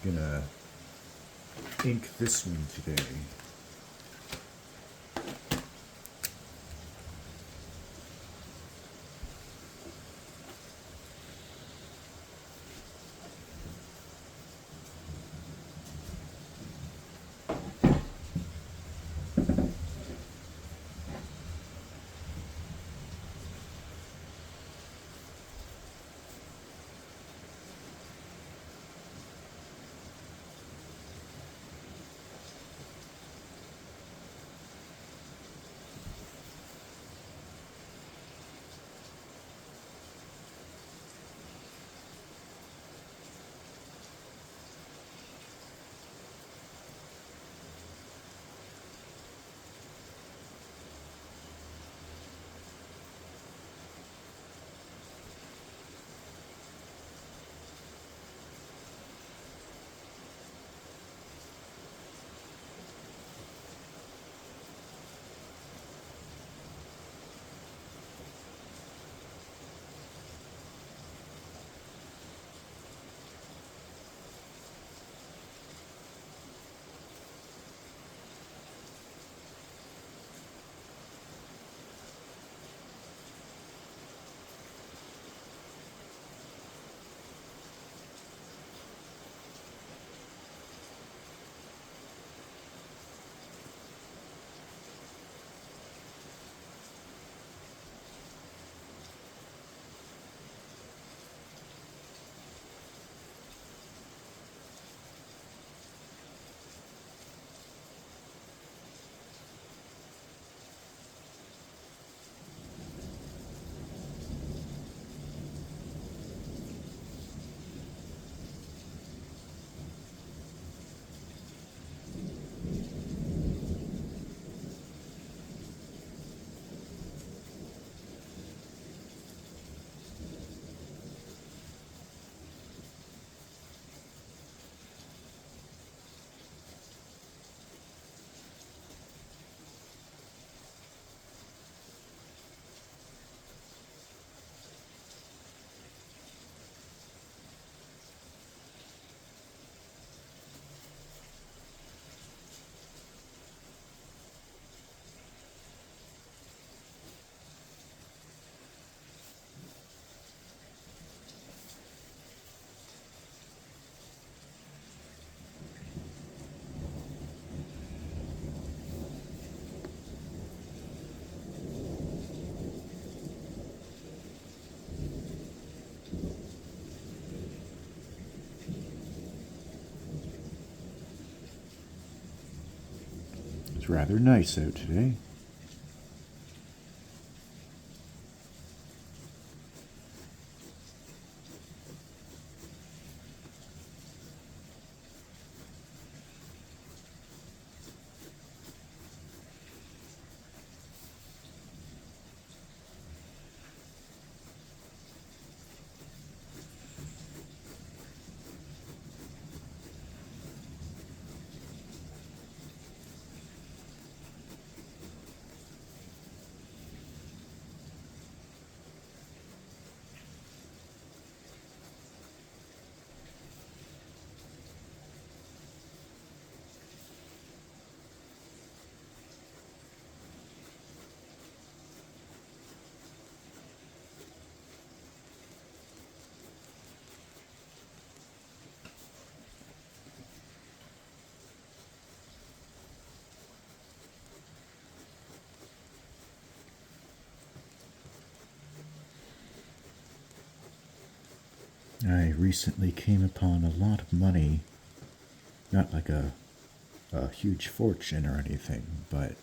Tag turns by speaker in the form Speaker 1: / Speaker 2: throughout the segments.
Speaker 1: gonna ink this one today. It's rather nice out today. I recently came upon a lot of money, not like a huge fortune or anything, but,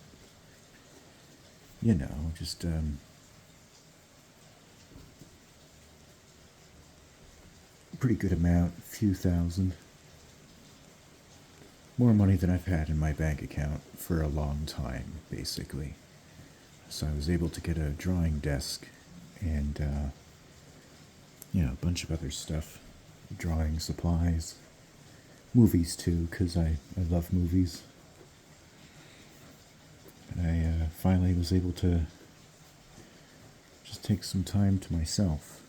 Speaker 1: just pretty good amount, a few thousand. More money than I've had in my bank account for a long time, basically. So I was able to get a drawing desk and, a bunch of other stuff. Drawing supplies. Movies, too, because I love movies. And I finally was able to just take some time to myself.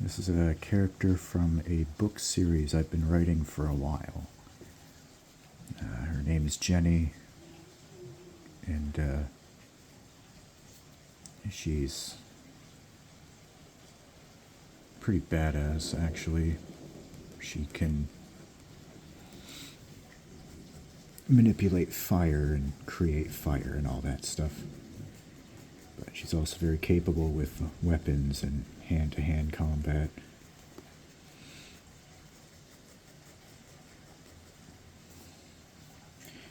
Speaker 1: This is a character from a book series I've been writing for a while. Her name is Jenny, and she's pretty badass, actually. She can manipulate fire and create fire and all that stuff. But she's also very capable with weapons and hand-to-hand combat.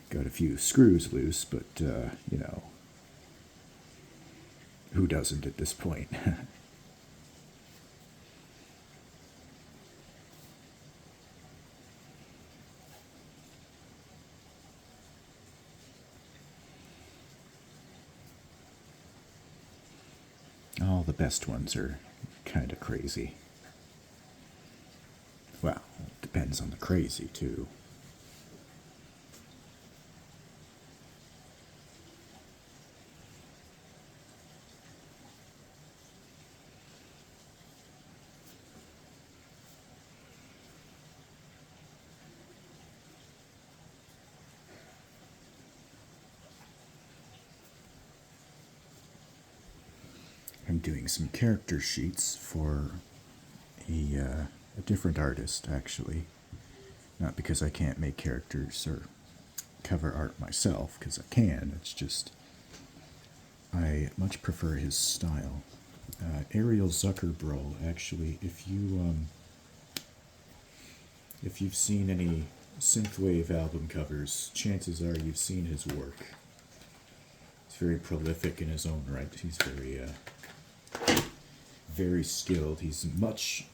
Speaker 1: Got a few screws loose, but, you know, who doesn't at this point? All the best ones are kind of crazy. Well, it depends on the crazy, too. I'm doing some character sheets for a different artist, actually. Not because I can't make characters or cover art myself, because I can. It's just I much prefer his style. Ariel Zuckerbro, actually, if you've seen any synthwave album covers, chances are you've seen his work. He's very prolific in his own right. He's very skilled. He's much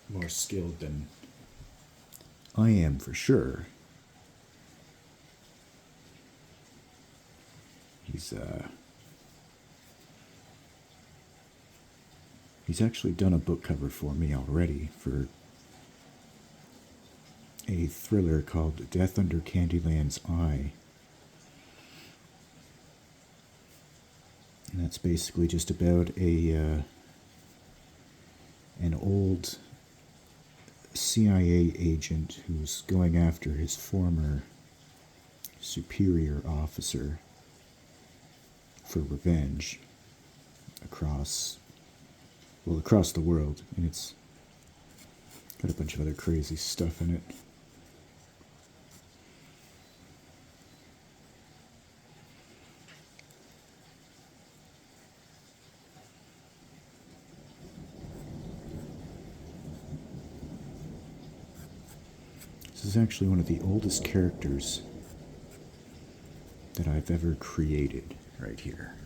Speaker 1: more skilled than I am, for sure. He's actually done a book cover for me already for a thriller called Death Under Candyland's Eye. And that's basically just about an old CIA agent who's going after his former superior officer for revenge across the world, and it's got a bunch of other crazy stuff in it. This is actually one of the oldest characters that I've ever created right here.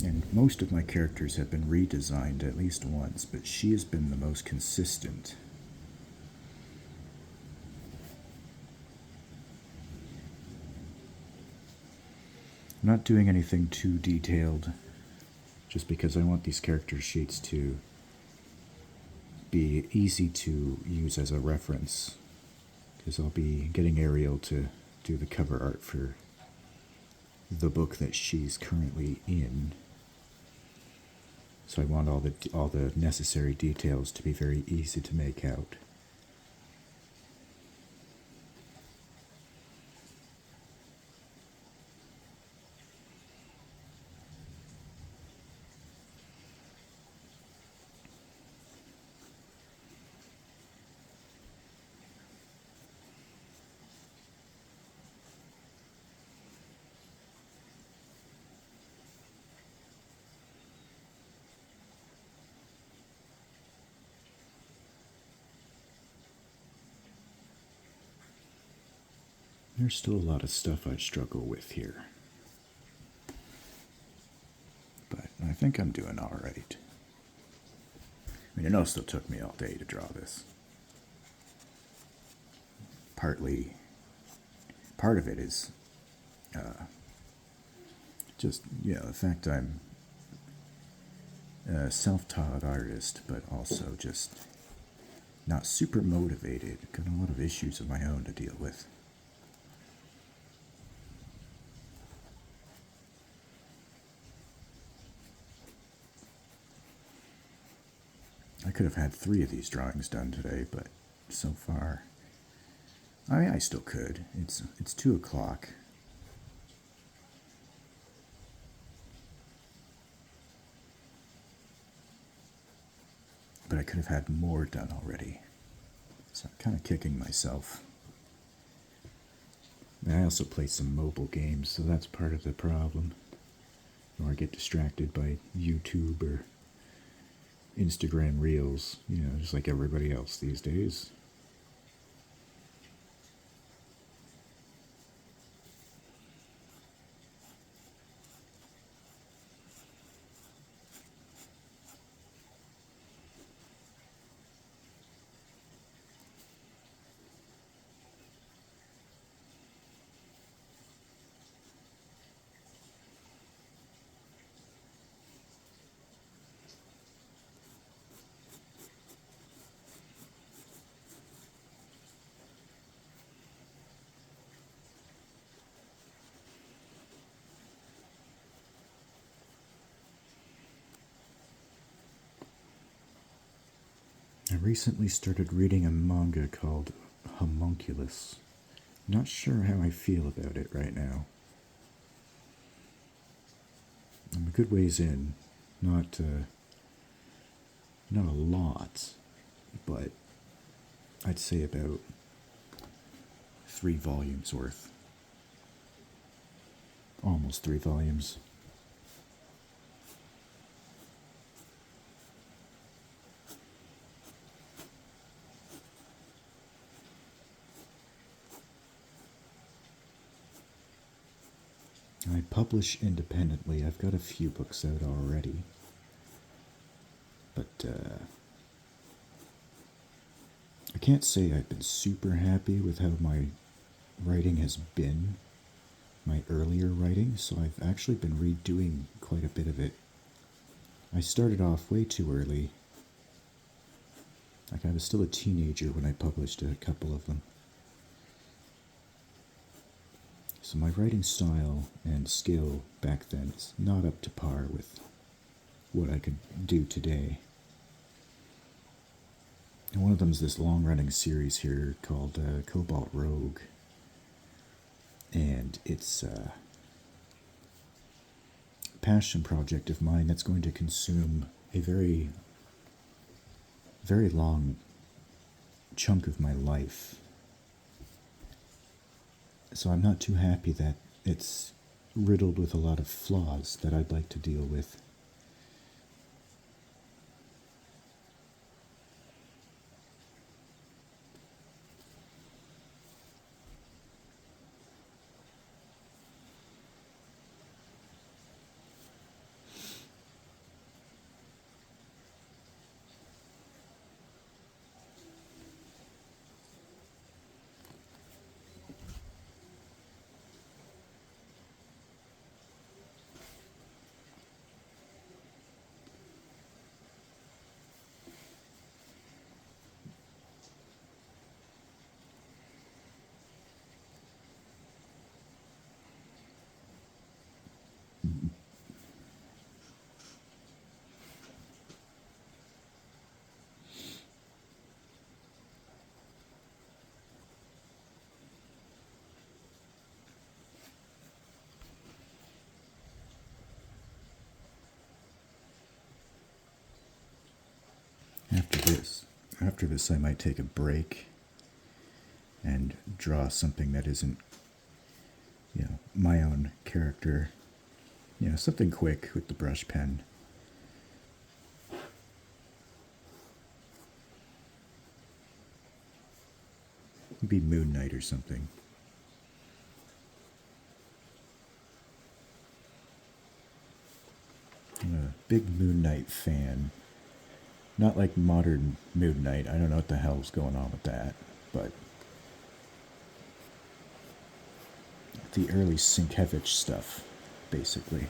Speaker 1: And most of my characters have been redesigned at least once, but she has been the most consistent. I'm not doing anything too detailed, just because I want these character sheets to be easy to use as a reference, because I'll be getting Ariel to do the cover art for the book that she's currently in. So I want all the necessary details to be very easy to make out. There's still a lot of stuff I struggle with here, but I think I'm doing all right. I mean, it still took me all day to draw this. Part of it is just, the fact I'm a self-taught artist, but also just not super motivated. Got a lot of issues of my own to deal with. could have had 3 of these drawings done today, but so far, I mean, I still could. It's 2 o'clock. But I could have had more done already. So I'm kind of kicking myself. And I also play some mobile games, so that's part of the problem. Or I get distracted by YouTube or Instagram Reels, just like everybody else these days. I recently started reading a manga called Homunculus. Not sure how I feel about it right now. I'm a good ways in, not a lot, but I'd say about 3 volumes worth. Almost 3 volumes. I publish independently. I've got a few books out already. But I can't say I've been super happy with how my writing has been, my earlier writing, so I've actually been redoing quite a bit of it. I started off way too early. Like I was still a teenager when I published a couple of them. So my writing style and skill back then is not up to par with what I could do today. And one of them is this long-running series here called Cobalt Rogue. And it's a passion project of mine that's going to consume a very, very long chunk of my life. So I'm not too happy that it's riddled with a lot of flaws that I'd like to deal with. After this, I might take a break and draw something that isn't, my own character. Something quick with the brush pen. Maybe Moon Knight or something. I'm a big Moon Knight fan. Not like modern Moon Knight. I don't know what the hell's going on with that, but the early Sienkiewicz stuff, basically.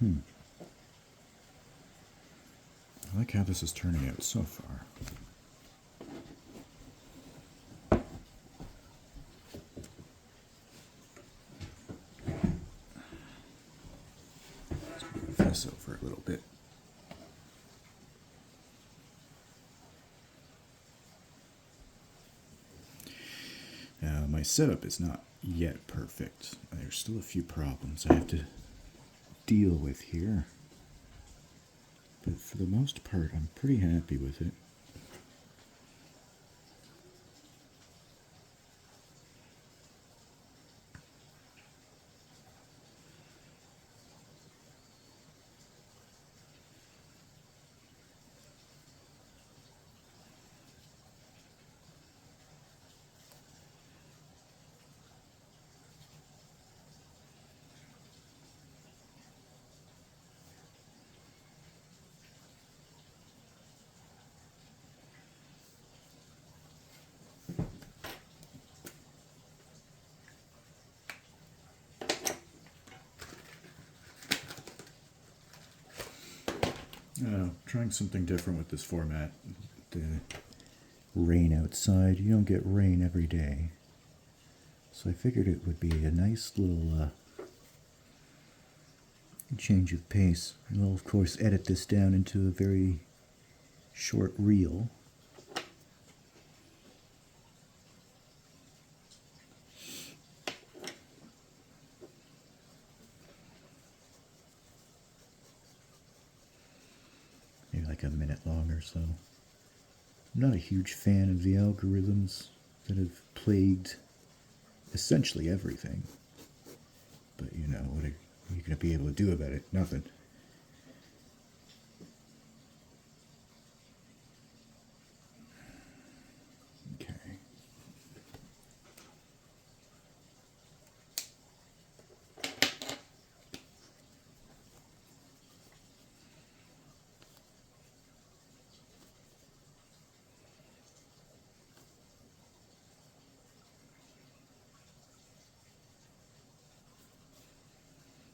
Speaker 1: I like how this is turning out so far. Let's move this over a little bit. My setup is not yet perfect. There's still a few problems I have to deal with here. But for the most part, I'm pretty happy with it. Trying something different with this format. The rain outside, you don't get rain every day. So I figured it would be a nice little change of pace. And we'll of course edit this down into a very short reel. Maybe like a minute long or so. I'm not a huge fan of the algorithms that have plagued essentially everything. But you know, what are you going to be able to do about it? Nothing. Okay.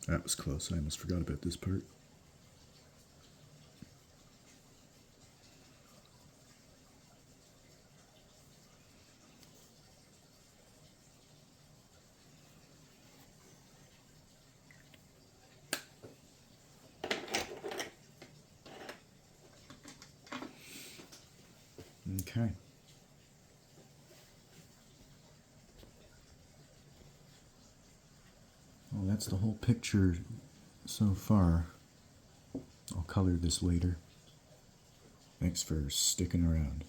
Speaker 1: That was close. I almost forgot about this part. Okay. Well, that's the whole picture so far. I'll color this later. Thanks for sticking around.